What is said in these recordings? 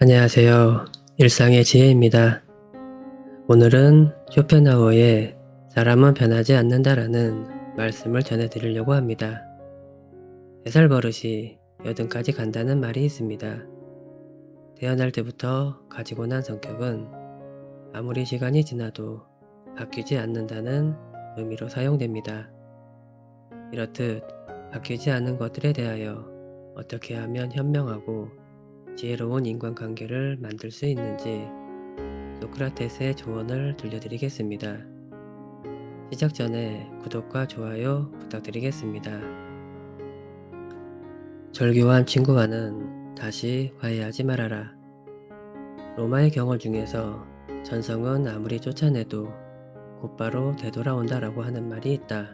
안녕하세요. 일상의 지혜입니다. 오늘은 쇼펜하우어의 사람은 변하지 않는다라는 말씀을 전해드리려고 합니다. 3살 버릇이 여든까지 간다는 말이 있습니다. 태어날 때부터 가지고 난 성격은 아무리 시간이 지나도 바뀌지 않는다는 의미로 사용됩니다. 이렇듯 바뀌지 않는 것들에 대하여 어떻게 하면 현명하고 지혜로운 인간관계를 만들 수 있는지 소크라테스의 조언을 들려드리겠습니다. 시작 전에 구독과 좋아요 부탁드리겠습니다. 절교한 친구와는 다시 화해하지 말아라. 로마의 경어 중에서 전성은 아무리 쫓아내도 곧바로 되돌아온다라고 하는 말이 있다.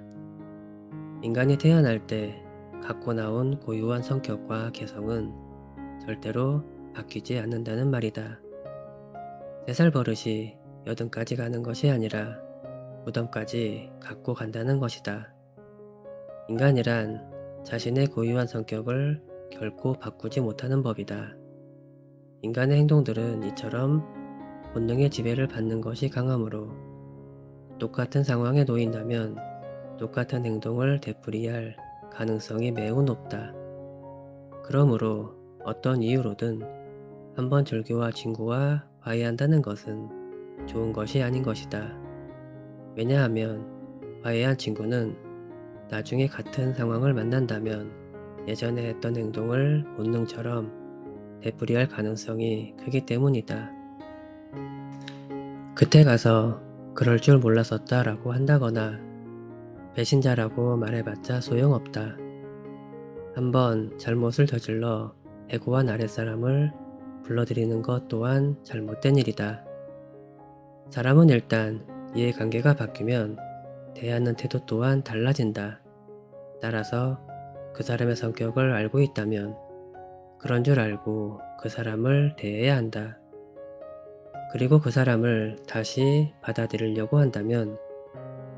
인간이 태어날 때 갖고 나온 고유한 성격과 개성은 절대로 바뀌지 않는다는 말이다. 3살 버릇이 여든까지 가는 것이 아니라 무덤까지 갖고 간다는 것이다. 인간이란 자신의 고유한 성격을 결코 바꾸지 못하는 법이다. 인간의 행동들은 이처럼 본능의 지배를 받는 것이 강하므로 똑같은 상황에 놓인다면 똑같은 행동을 되풀이할 가능성이 매우 높다. 그러므로 어떤 이유로든 한번 절교와 친구와 화해한다는 것은 좋은 것이 아닌 것이다. 왜냐하면 화해한 친구는 나중에 같은 상황을 만난다면 예전에 했던 행동을 본능처럼 되풀이할 가능성이 크기 때문이다. 그때 가서 그럴 줄 몰랐었다 라고 한다거나 배신자라고 말해봤자 소용없다. 한번 잘못을 저질러 해고한 아랫사람을 불러들이는 것 또한 잘못된 일이다. 사람은 일단 이해관계가 바뀌면 대하는 태도 또한 달라진다. 따라서 그 사람의 성격을 알고 있다면 그런 줄 알고 그 사람을 대해야 한다. 그리고 그 사람을 다시 받아들이려고 한다면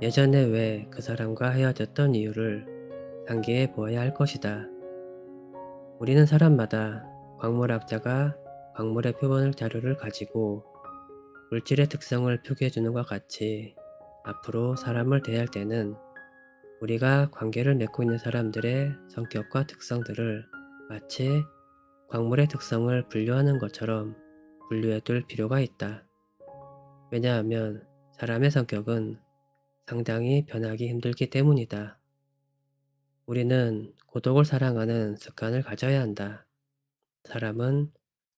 예전에 왜 그 사람과 헤어졌던 이유를 상기해 보아야 할 것이다. 우리는 사람마다 광물학자가 광물의 표본 자료를 가지고 물질의 특성을 표기해주는 것과 같이 앞으로 사람을 대할 때는 우리가 관계를 맺고 있는 사람들의 성격과 특성들을 마치 광물의 특성을 분류하는 것처럼 분류해둘 필요가 있다. 왜냐하면 사람의 성격은 상당히 변하기 힘들기 때문이다. 우리는 고독을 사랑하는 습관을 가져야 한다. 사람은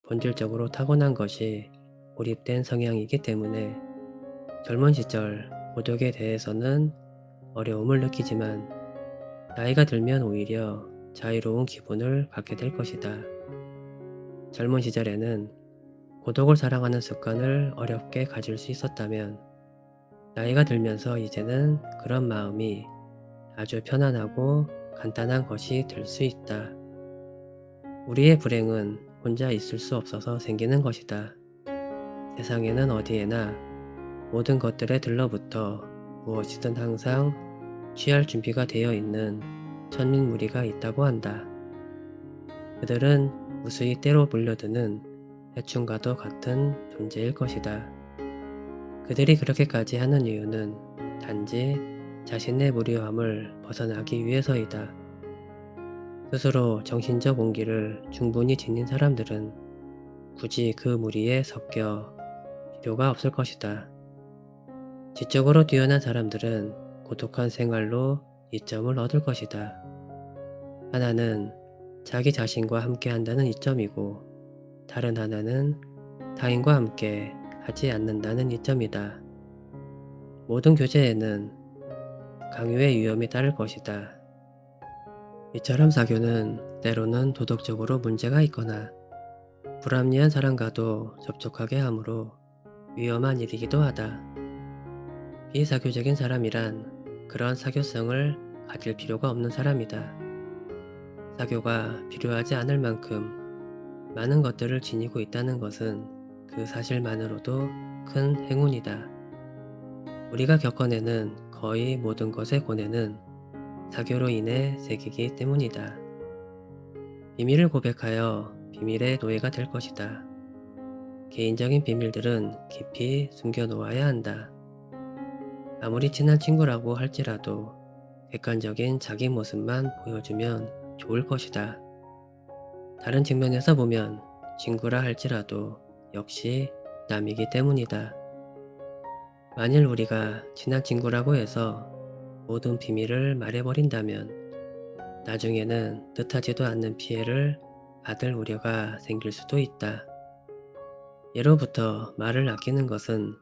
본질적으로 타고난 것이 고립된 성향이기 때문에 젊은 시절 고독에 대해서는 어려움을 느끼지만 나이가 들면 오히려 자유로운 기분을 갖게 될 것이다. 젊은 시절에는 고독을 사랑하는 습관을 어렵게 가질 수 있었다면 나이가 들면서 이제는 그런 마음이 아주 편안하고 간단한 것이 될 수 있다. 우리의 불행은 혼자 있을 수 없어서 생기는 것이다. 세상에는 어디에나 모든 것들에 들러붙어 무엇이든 항상 취할 준비가 되어 있는 천민무리가 있다고 한다. 그들은 무수히 때로 물려드는 해충과도 같은 존재일 것이다. 그들이 그렇게까지 하는 이유는 단지 자신의 무료함을 벗어나기 위해서이다. 스스로 정신적 온기를 충분히 지닌 사람들은 굳이 그 무리에 섞여 필요가 없을 것이다. 지적으로 뛰어난 사람들은 고독한 생활로 이점을 얻을 것이다. 하나는 자기 자신과 함께 한다는 이점이고 다른 하나는 타인과 함께 하지 않는다는 이점이다. 모든 교제에는 강요의 위험이 따를 것이다. 이처럼 사교는 때로는 도덕적으로 문제가 있거나 불합리한 사람과도 접촉하게 하므로 위험한 일이기도 하다. 비사교적인 사람이란 그런 사교성을 가질 필요가 없는 사람이다. 사교가 필요하지 않을 만큼 많은 것들을 지니고 있다는 것은 그 사실만으로도 큰 행운이다. 우리가 겪어내는 거의 모든 것의 고뇌는 사교로 인해 생기기 때문이다. 비밀을 고백하여 비밀의 노예가 될 것이다. 개인적인 비밀들은 깊이 숨겨놓아야 한다. 아무리 친한 친구라고 할지라도 객관적인 자기 모습만 보여주면 좋을 것이다. 다른 측면에서 보면 친구라 할지라도 역시 남이기 때문이다. 만일 우리가 친한 친구라고 해서 모든 비밀을 말해버린다면 나중에는 뜻하지도 않는 피해를 받을 우려가 생길 수도 있다. 예로부터 말을 아끼는 것은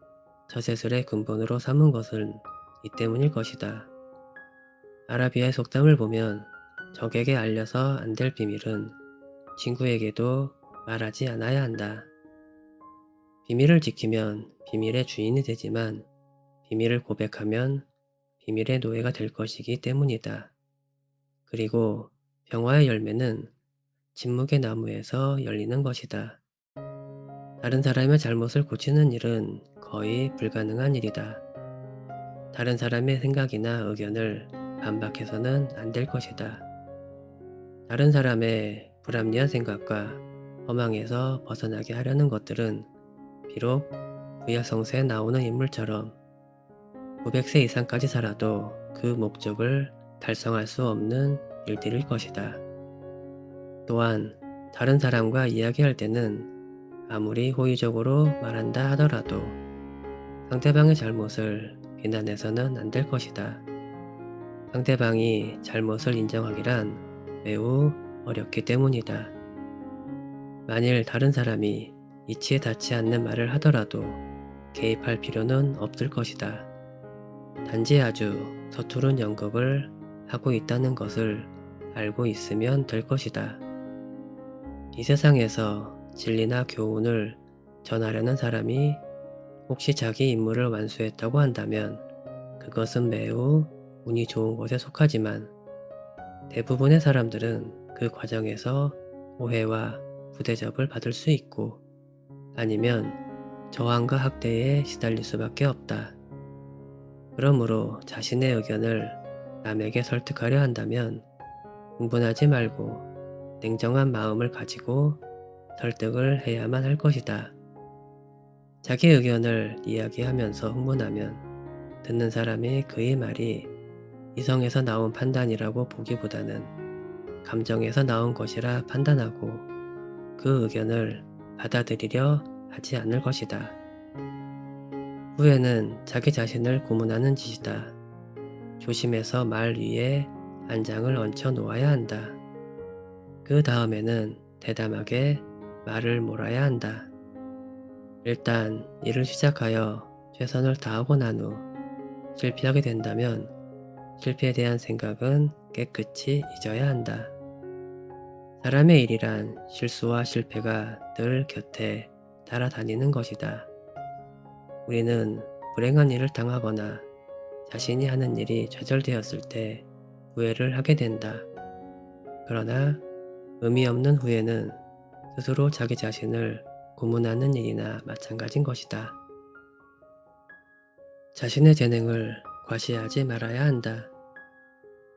처세술의 근본으로 삼은 것은 이 때문일 것이다. 아라비아의 속담을 보면 적에게 알려서 안 될 비밀은 친구에게도 말하지 않아야 한다. 비밀을 지키면 비밀의 주인이 되지만 비밀을 고백하면 비밀의 노예가 될 것이기 때문이다. 그리고 평화의 열매는 침묵의 나무에서 열리는 것이다. 다른 사람의 잘못을 고치는 일은 거의 불가능한 일이다. 다른 사람의 생각이나 의견을 반박해서는 안 될 것이다. 다른 사람의 불합리한 생각과 허망에서 벗어나게 하려는 것들은 비록 구약성서에 나오는 인물처럼 900세 이상까지 살아도 그 목적을 달성할 수 없는 일들일 것이다. 또한 다른 사람과 이야기할 때는 아무리 호의적으로 말한다 하더라도 상대방의 잘못을 비난해서는 안 될 것이다. 상대방이 잘못을 인정하기란 매우 어렵기 때문이다. 만일 다른 사람이 이치에 닿지 않는 말을 하더라도 개입할 필요는 없을 것이다. 단지 아주 서투른 연극을 하고 있다는 것을 알고 있으면 될 것이다. 이 세상에서 진리나 교훈을 전하려는 사람이 혹시 자기 임무를 완수했다고 한다면 그것은 매우 운이 좋은 것에 속하지만 대부분의 사람들은 그 과정에서 오해와 부대접을 받을 수 있고 아니면 저항과 학대에 시달릴 수밖에 없다. 그러므로 자신의 의견을 남에게 설득하려 한다면 흥분하지 말고 냉정한 마음을 가지고 설득을 해야만 할 것이다. 자기 의견을 이야기하면서 흥분하면 듣는 사람이 그의 말이 이성에서 나온 판단이라고 보기보다는 감정에서 나온 것이라 판단하고 그 의견을 받아들이려 하지 않을 것이다. 후회는 자기 자신을 고문하는 짓이다. 조심해서 말 위에 한 장을 얹혀 놓아야 한다. 그 다음에는 대담하게 말을 몰아야 한다. 일단 일을 시작하여 최선을 다하고 난 후 실패하게 된다면 실패에 대한 생각은 깨끗이 잊어야 한다. 사람의 일이란 실수와 실패가 늘 곁에 따라다니는 것이다. 우리는 불행한 일을 당하거나 자신이 하는 일이 좌절되었을 때 후회를 하게 된다. 그러나 의미 없는 후회는 스스로 자기 자신을 고문하는 일이나 마찬가지인 것이다. 자신의 재능을 과시하지 말아야 한다.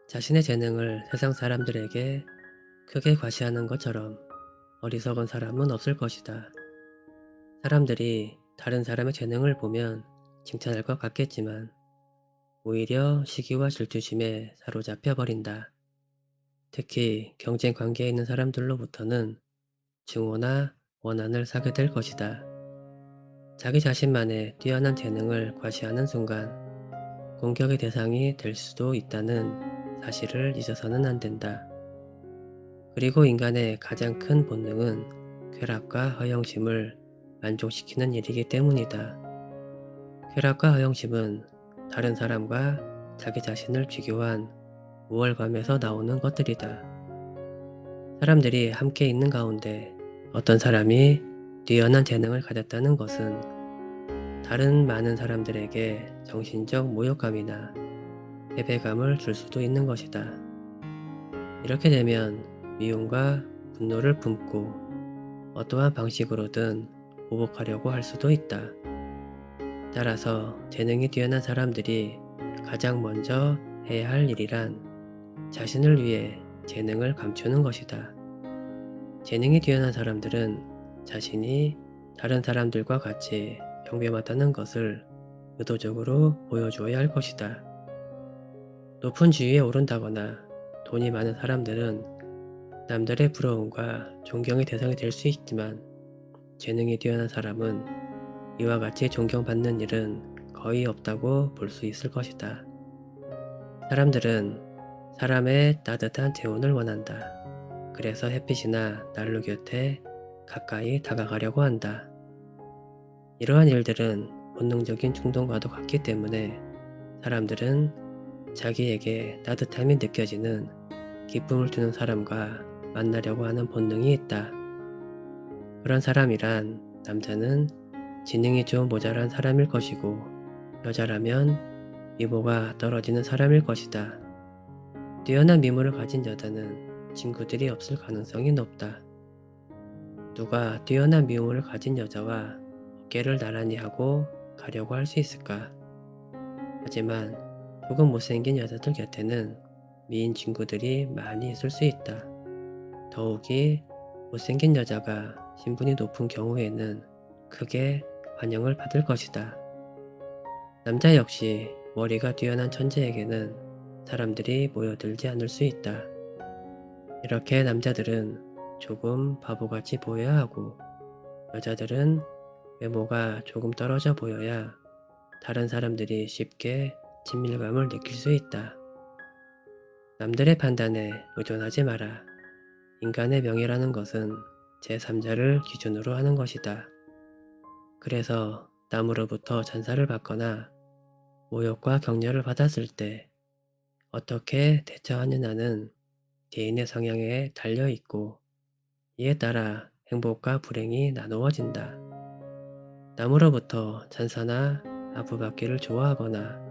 자신의 재능을 세상 사람들에게 크게 과시하는 것처럼 어리석은 사람은 없을 것이다. 사람들이 다른 사람의 재능을 보면 칭찬할 것 같겠지만 오히려 시기와 질투심에 사로잡혀 버린다. 특히 경쟁 관계에 있는 사람들로부터는 증오나 원한을 사게 될 것이다. 자기 자신만의 뛰어난 재능을 과시하는 순간 공격의 대상이 될 수도 있다는 사실을 잊어서는 안 된다. 그리고 인간의 가장 큰 본능은 쾌락과 허영심을 만족시키는 일이기 때문이다. 쾌락과 허영심은 다른 사람과 자기 자신을 비교한 우월감에서 나오는 것들이다. 사람들이 함께 있는 가운데 어떤 사람이 뛰어난 재능을 가졌다는 것은 다른 많은 사람들에게 정신적 모욕감이나 패배감을 줄 수도 있는 것이다. 이렇게 되면 미움과 분노를 품고 어떠한 방식으로든 보복하려고 할 수도 있다. 따라서 재능이 뛰어난 사람들이 가장 먼저 해야 할 일이란 자신을 위해 재능을 감추는 것이다. 재능이 뛰어난 사람들은 자신이 다른 사람들과 같이 경배하다는 것을 의도적으로 보여주어야 할 것이다. 높은 지위에 오른다거나 돈이 많은 사람들은 남들의 부러움과 존경의 대상이 될 수 있지만, 재능이 뛰어난 사람은 이와 같이 존경받는 일은 거의 없다고 볼 수 있을 것이다. 사람들은 사람의 따뜻한 재혼을 원한다. 그래서 햇빛이나 난로 곁에 가까이 다가가려고 한다. 이러한 일들은 본능적인 충동과도 같기 때문에 사람들은 자기에게 따뜻함이 느껴지는 기쁨을 주는 사람과 만나려고 하는 본능이 있다. 그런 사람이란 남자는 지능이 좀 모자란 사람일 것이고, 여자라면 미모가 떨어지는 사람일 것이다. 뛰어난 미모를 가진 여자는 친구들이 없을 가능성이 높다. 누가 뛰어난 미모를 가진 여자와 어깨를 나란히 하고 가려고 할 수 있을까? 하지만 조금 못생긴 여자들 곁에는 미인 친구들이 많이 있을 수 있다. 더욱이 못생긴 여자가 신분이 높은 경우에는 크게 환영을 받을 것이다. 남자 역시 머리가 뛰어난 천재에게는 사람들이 모여들지 않을 수 있다. 이렇게 남자들은 조금 바보같이 보여야 하고, 여자들은 외모가 조금 떨어져 보여야 다른 사람들이 쉽게 친밀감을 느낄 수 있다. 남들의 판단에 의존하지 마라. 인간의 명예라는 것은 제3자를 기준으로 하는 것이다. 그래서 남으로부터 찬사를 받거나 모욕과 격려를 받았을 때 어떻게 대처하느냐는 개인의 성향에 달려 있고, 이에 따라 행복과 불행이 나누어진다. 남으로부터 찬사나 아부받기를 좋아하거나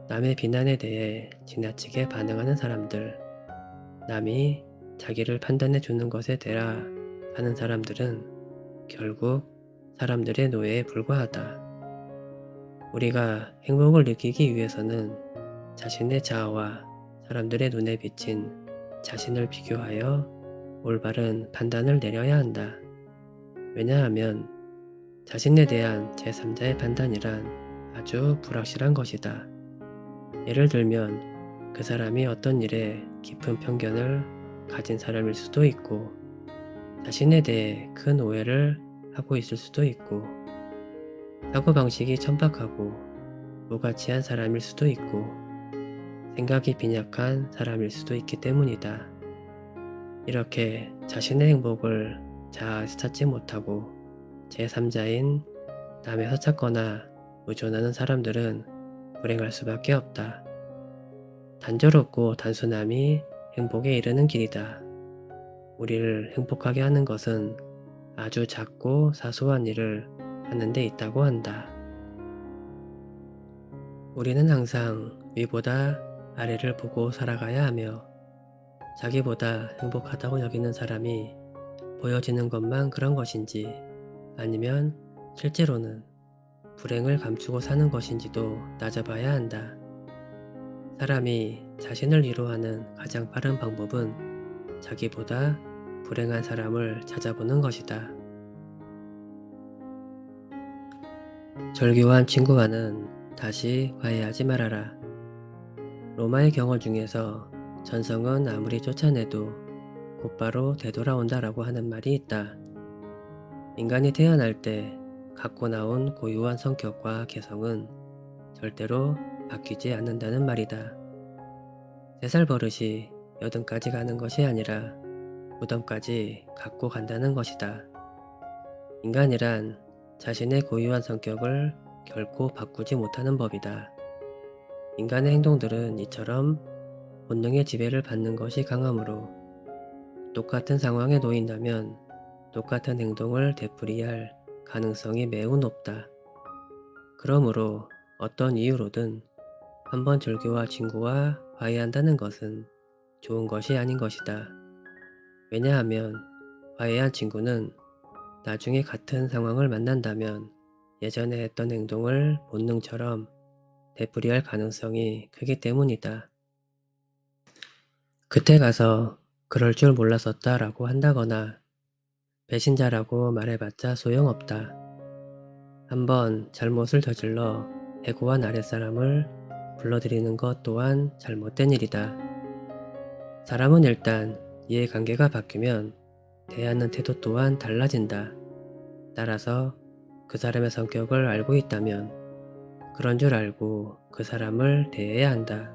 남의 비난에 대해 지나치게 반응하는 사람들, 남이 자기를 판단해 주는 것에 대하 사는 사람들은 결국 사람들의 노예에 불과하다. 우리가 행복을 느끼기 위해서는 자신의 자아와 사람들의 눈에 비친 자신을 비교하여 올바른 판단을 내려야 한다. 왜냐하면 자신에 대한 제3자의 판단이란 아주 불확실한 것이다. 예를 들면 그 사람이 어떤 일에 깊은 편견을 가진 사람일 수도 있고, 자신에 대해 큰 오해를 하고 있을 수도 있고, 사고방식이 천박하고 무가치한 사람일 수도 있고, 생각이 빈약한 사람일 수도 있기 때문이다. 이렇게 자신의 행복을 자아에서 찾지 못하고 제3자인 남에서 찾거나 의존하는 사람들은 불행할 수밖에 없다. 단조롭고 단순함이 행복에 이르는 길이다. 우리를 행복하게 하는 것은 아주 작고 사소한 일을 하는 데 있다고 한다. 우리는 항상 위보다 아래를 보고 살아가야 하며, 자기보다 행복하다고 여기는 사람이 보여지는 것만 그런 것인지, 아니면 실제로는 불행을 감추고 사는 것인지도 따져봐야 한다. 사람이 자신을 위로하는 가장 빠른 방법은 자기보다 불행한 사람을 찾아보는 것이다. 절교한 친구와는 다시 화해하지 말아라. 로마의 경어 중에서 전성은 아무리 쫓아내도 곧바로 되돌아온다라고 하는 말이 있다. 인간이 태어날 때 갖고 나온 고유한 성격과 개성은 절대로 바뀌지 않는다는 말이다. 3살 버릇이 여든까지 가는 것이 아니라 무덤까지 갖고 간다는 것이다. 인간이란 자신의 고유한 성격을 결코 바꾸지 못하는 법이다. 인간의 행동들은 이처럼 본능의 지배를 받는 것이 강하므로, 똑같은 상황에 놓인다면 똑같은 행동을 되풀이할 가능성이 매우 높다. 그러므로 어떤 이유로든 한번 절교와 친구와 화해한다는 것은 좋은 것이 아닌 것이다. 왜냐하면 화해한 친구는 나중에 같은 상황을 만난다면 예전에 했던 행동을 본능처럼 되풀이할 가능성이 크기 때문이다. 그때 가서 그럴 줄 몰랐었다 라고 한다거나 배신자라고 말해봤자 소용없다. 한번 잘못을 저질러 해고한 아랫사람을 불러들이는 것 또한 잘못된 일이다. 사람은 일단 이해관계가 바뀌면 대하는 태도 또한 달라진다. 따라서 그 사람의 성격을 알고 있다면 그런 줄 알고 그 사람을 대해야 한다.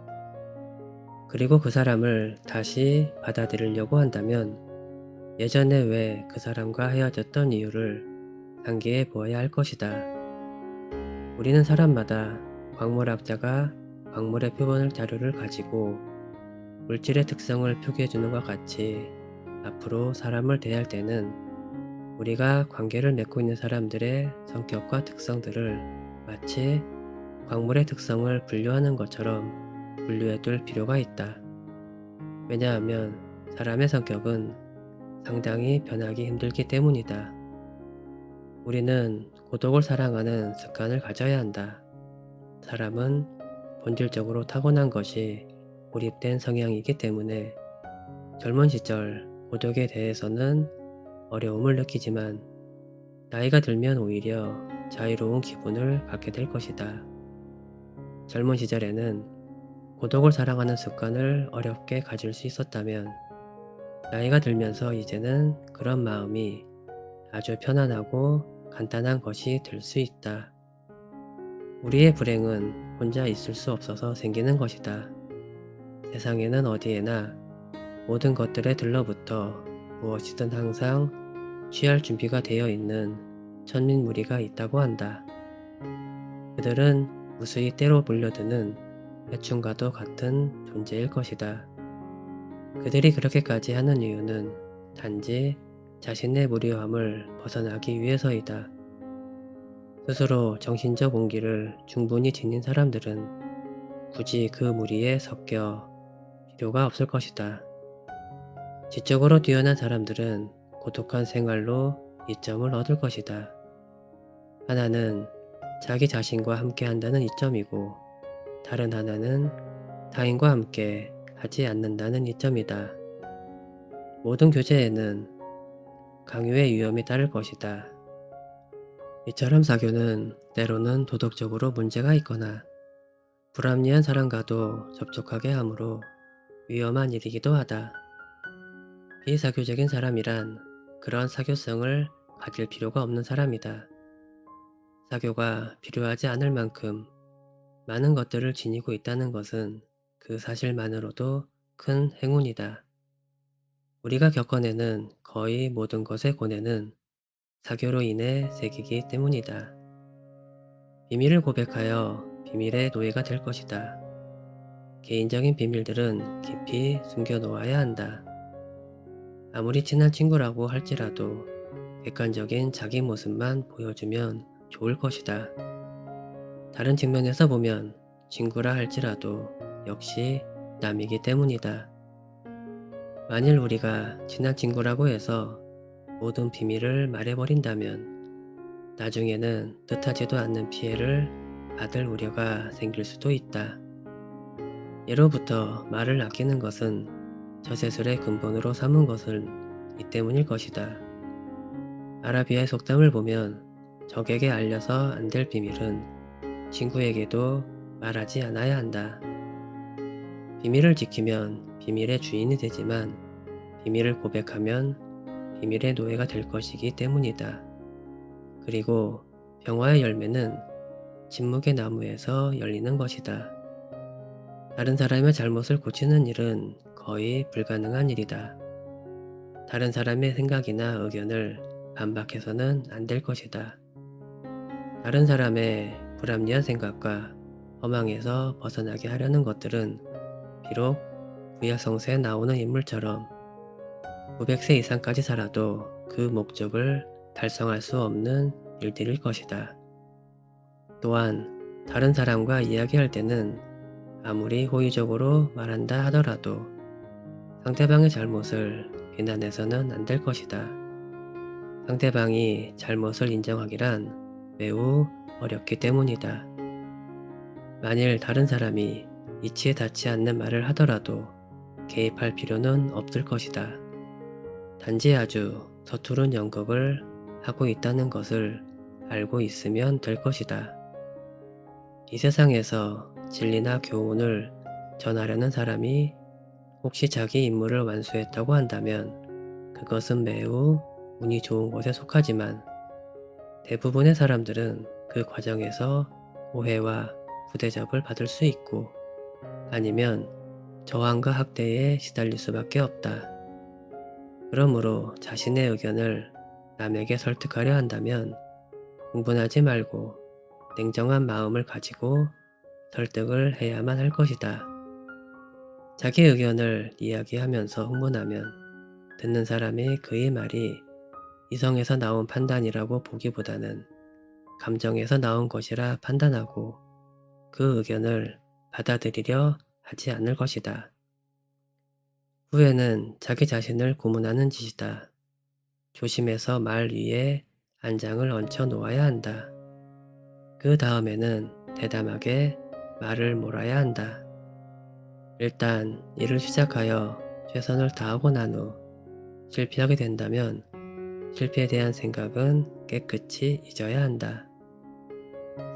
그리고 그 사람을 다시 받아들이려고 한다면 예전에 왜 그 사람과 헤어졌던 이유를 상기해 보아야 할 것이다. 우리는 사람마다 광물학자가 광물의 표본 자료를 가지고 물질의 특성을 표기해주는 것 같이 앞으로 사람을 대할 때는 우리가 관계를 맺고 있는 사람들의 성격과 특성들을 마치 광물의 특성을 분류하는 것처럼 분류해둘 필요가 있다. 왜냐하면 사람의 성격은 상당히 변하기 힘들기 때문이다. 우리는 고독을 사랑하는 습관을 가져야 한다. 사람은 본질적으로 타고난 것이 고립된 성향이기 때문에 젊은 시절 고독에 대해서는 어려움을 느끼지만 나이가 들면 오히려 자유로운 기분을 갖게 될 것이다. 젊은 시절에는 고독을 사랑하는 습관을 어렵게 가질 수 있었다면 나이가 들면서 이제는 그런 마음이 아주 편안하고 간단한 것이 될 수 있다. 우리의 불행은 혼자 있을 수 없어서 생기는 것이다. 세상에는 어디에나 모든 것들에 들러붙어 무엇이든 항상 취할 준비가 되어 있는 천민무리가 있다고 한다. 그들은 무수히 때로 몰려드는 해충과도 같은 존재일 것이다. 그들이 그렇게까지 하는 이유는 단지 자신의 무료함을 벗어나기 위해서이다. 스스로 정신적 온기를 충분히 지닌 사람들은 굳이 그 무리에 섞여 필요가 없을 것이다. 지적으로 뛰어난 사람들은 고독한 생활로 이점을 얻을 것이다. 하나는 자기 자신과 함께 한다는 이점이고 다른 하나는 타인과 함께 하지 않는다는 이점이다. 모든 교제에는 강요의 위험이 따를 것이다. 이처럼 사교는 때로는 도덕적으로 문제가 있거나 불합리한 사람과도 접촉하게 하므로 위험한 일이기도 하다. 비사교적인 사람이란 그런 사교성을 가질 필요가 없는 사람이다. 사교가 필요하지 않을 만큼 많은 것들을 지니고 있다는 것은 그 사실만으로도 큰 행운이다. 우리가 겪어내는 거의 모든 것의 고뇌는 사교로 인해 생기기 때문이다. 비밀을 고백하여 비밀의 노예가 될 것이다. 개인적인 비밀들은 깊이 숨겨놓아야 한다. 아무리 친한 친구라고 할지라도 객관적인 자기 모습만 보여주면 좋을 것이다. 다른 측면에서 보면 친구라 할지라도 역시 남이기 때문이다. 만일 우리가 친한 친구라고 해서 모든 비밀을 말해버린다면 나중에는 뜻하지도 않는 피해를 받을 우려가 생길 수도 있다. 예로부터 말을 아끼는 것은 저세술의 근본으로 삼은 것은 이 때문일 것이다. 아라비아의 속담을 보면 적에게 알려서 안 될 비밀은 친구에게도 말하지 않아야 한다. 비밀을 지키면 비밀의 주인이 되지만 비밀을 고백하면 비밀의 노예가 될 것이기 때문이다. 그리고 평화의 열매는 침묵의 나무에서 열리는 것이다. 다른 사람의 잘못을 고치는 일은 거의 불가능한 일이다. 다른 사람의 생각이나 의견을 반박해서는 안 될 것이다. 다른 사람의 불합리한 생각과 허망에서 벗어나게 하려는 것들은 비록 구약성서에 나오는 인물처럼 900세 이상까지 살아도 그 목적을 달성할 수 없는 일들일 것이다. 또한 다른 사람과 이야기할 때는 아무리 호의적으로 말한다 하더라도 상대방의 잘못을 비난해서는 안 될 것이다. 상대방이 잘못을 인정하기란 매우 어렵기 때문이다. 만일 다른 사람이 이치에 닿지 않는 말을 하더라도 개입할 필요는 없을 것이다. 단지 아주 서투른 연극을 하고 있다는 것을 알고 있으면 될 것이다. 이 세상에서 진리나 교훈을 전하려는 사람이 혹시 자기 임무를 완수했다고 한다면 그것은 매우 운이 좋은 것에 속하지만 대부분의 사람들은 그 과정에서 오해와 부대접을 받을 수 있고 아니면 저항과 학대에 시달릴 수밖에 없다. 그러므로 자신의 의견을 남에게 설득하려 한다면 흥분하지 말고 냉정한 마음을 가지고 설득을 해야만 할 것이다. 자기 의견을 이야기하면서 흥분하면 듣는 사람이 그의 말이 이성에서 나온 판단이라고 보기보다는 감정에서 나온 것이라 판단하고 그 의견을 받아들이려 하지 않을 것이다. 후회는 자기 자신을 고문하는 짓이다. 조심해서 말 위에 안장을 얹혀 놓아야 한다. 그 다음에는 대담하게 말을 몰아야 한다. 일단 일을 시작하여 최선을 다하고 난 후 실패하게 된다면 실패에 대한 생각은 깨끗이 잊어야 한다.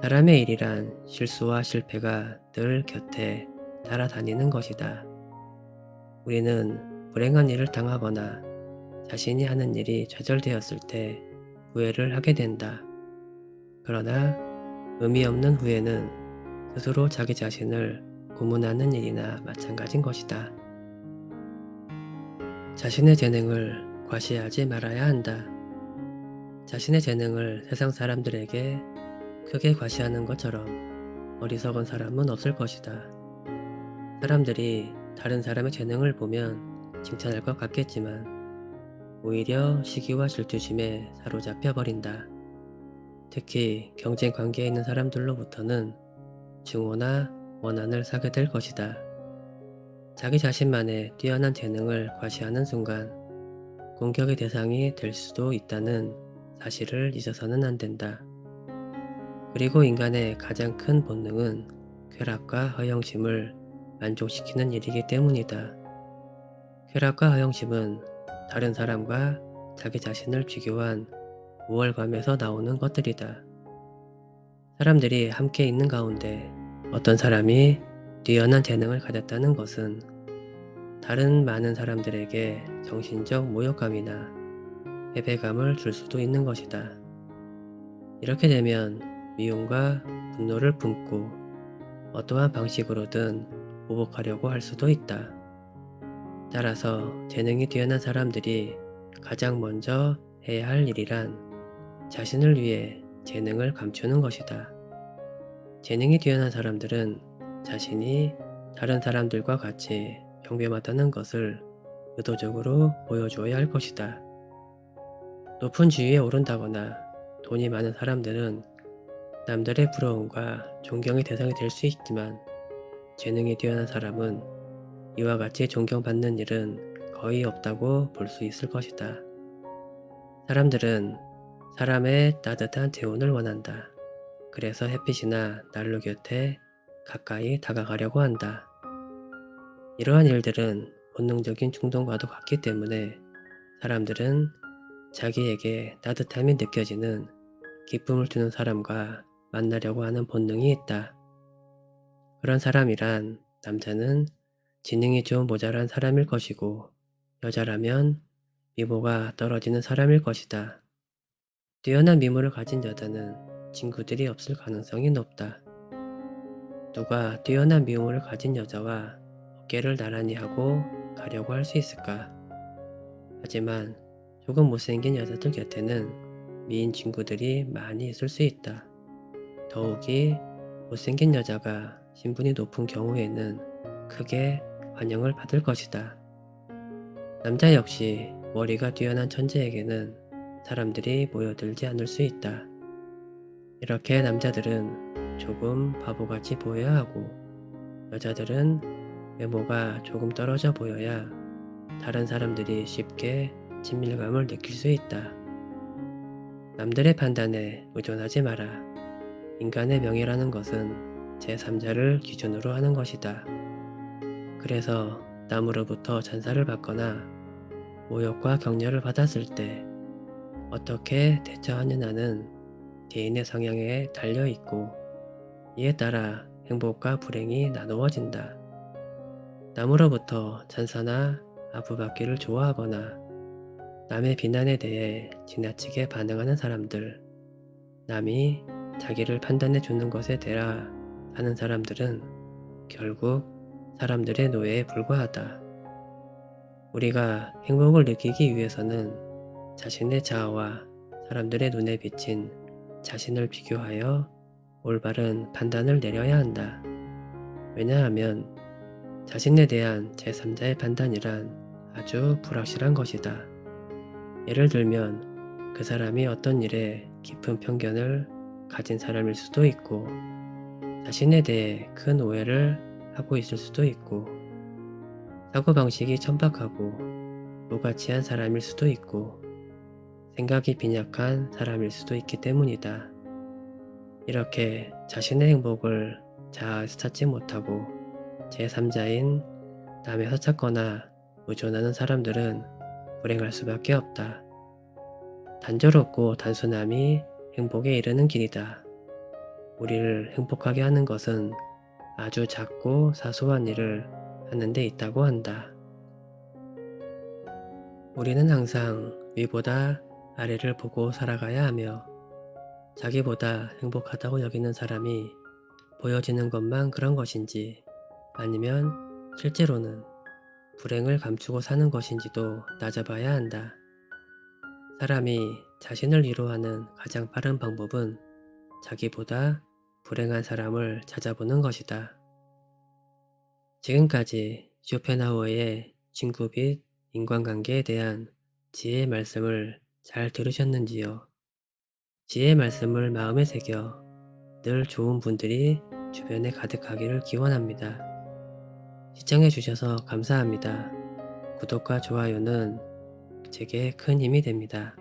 사람의 일이란 실수와 실패가 늘 곁에 따라다니는 것이다. 우리는 불행한 일을 당하거나 자신이 하는 일이 좌절되었을 때 후회를 하게 된다. 그러나 의미 없는 후회는 스스로 자기 자신을 고문하는 일이나 마찬가지인 것이다. 자신의 재능을 과시하지 말아야 한다. 자신의 재능을 세상 사람들에게 크게 과시하는 것처럼 어리석은 사람은 없을 것이다. 사람들이 다른 사람의 재능을 보면 칭찬할 것 같겠지만 오히려 시기와 질투심에 사로잡혀 버린다. 특히 경쟁 관계에 있는 사람들로부터는 증오나 원한을 사게 될 것이다. 자기 자신만의 뛰어난 재능을 과시하는 순간 공격의 대상이 될 수도 있다는 사실을 잊어서는 안 된다. 그리고 인간의 가장 큰 본능은 쾌락과 허영심을 만족시키는 일이기 때문이다. 쾌락과 허영심은 다른 사람과 자기 자신을 비교한 우월감에서 나오는 것들이다. 사람들이 함께 있는 가운데 어떤 사람이 뛰어난 재능을 가졌다는 것은 다른 많은 사람들에게 정신적 모욕감이나 패배감을 줄 수도 있는 것이다. 이렇게 되면 미움과 분노를 품고 어떠한 방식으로든 보복하려고 할 수도 있다. 따라서 재능이 뛰어난 사람들이 가장 먼저 해야 할 일이란 자신을 위해 재능을 감추는 것이다. 재능이 뛰어난 사람들은 자신이 다른 사람들과 같이 평범하다는 것을 의도적으로 보여주어야 할 것이다. 높은 지위에 오른다거나 돈이 많은 사람들은 남들의 부러움과 존경의 대상이 될 수 있지만 재능이 뛰어난 사람은 이와 같이 존경받는 일은 거의 없다고 볼 수 있을 것이다. 사람들은 사람의 따뜻한 재혼을 원한다. 그래서 햇빛이나 난로 곁에 가까이 다가가려고 한다. 이러한 일들은 본능적인 충동과도 같기 때문에 사람들은 자기에게 따뜻함이 느껴지는 기쁨을 주는 사람과 만나려고 하는 본능이 있다. 그런 사람이란 남자는 지능이 좀 모자란 사람일 것이고 여자라면 미모가 떨어지는 사람일 것이다. 뛰어난 미모를 가진 여자는 친구들이 없을 가능성이 높다. 누가 뛰어난 미모를 가진 여자와 어깨를 나란히 하고 가려고 할 수 있을까? 하지만 조금 못생긴 여자들 곁에는 미인 친구들이 많이 있을 수 있다. 더욱이 못생긴 여자가 신분이 높은 경우에는 크게 환영을 받을 것이다. 남자 역시 머리가 뛰어난 천재에게는 사람들이 모여들지 않을 수 있다. 이렇게 남자들은 조금 바보같이 보여야 하고 여자들은 외모가 조금 떨어져 보여야 다른 사람들이 쉽게 친밀감을 느낄 수 있다. 남들의 판단에 의존하지 마라. 인간의 명예라는 것은 제3자를 기준으로 하는 것이다. 그래서 남으로부터 찬사를 받거나 모욕과 격려를 받았을 때 어떻게 대처하느냐는 개인의 성향에 달려 있고, 이에 따라 행복과 불행이 나누어진다. 남으로부터 찬사나 아부받기를 좋아하거나 남의 비난에 대해 지나치게 반응하는 사람들, 남이 자기를 판단해 주는 것에 대하 사는 사람들은 결국 사람들의 노예에 불과하다. 우리가 행복을 느끼기 위해서는 자신의 자아와 사람들의 눈에 비친 자신을 비교하여 올바른 판단을 내려야 한다. 왜냐하면 자신에 대한 제3자의 판단이란 아주 불확실한 것이다. 예를 들면 그 사람이 어떤 일에 깊은 편견을 가진 사람일 수도 있고, 자신에 대해 큰 오해를 하고 있을 수도 있고, 사고방식이 천박하고 무가치한 사람일 수도 있고, 생각이 빈약한 사람일 수도 있기 때문이다. 이렇게 자신의 행복을 자아에서 찾지 못하고 제3자인 남에서 찾거나 의존하는 사람들은 불행할 수밖에 없다. 단조롭고 단순함이 행복에 이르는 길이다. 우리를 행복하게 하는 것은 아주 작고 사소한 일을 하는 데 있다고 한다. 우리는 항상 위보다 아래를 보고 살아가야 하며, 자기보다 행복하다고 여기는 사람이 보여지는 것만 그런 것인지, 아니면 실제로는 불행을 감추고 사는 것인지도 따져봐야 한다. 사람이 자신을 위로하는 가장 빠른 방법은 자기보다 불행한 사람을 찾아보는 것이다. 지금까지 쇼펜하우어의 친구 및 인간관계에 대한 지혜의 말씀을 잘 들으셨는지요? 지혜의 말씀을 마음에 새겨 늘 좋은 분들이 주변에 가득하기를 기원합니다. 시청해주셔서 감사합니다. 구독과 좋아요는 제게 큰 힘이 됩니다.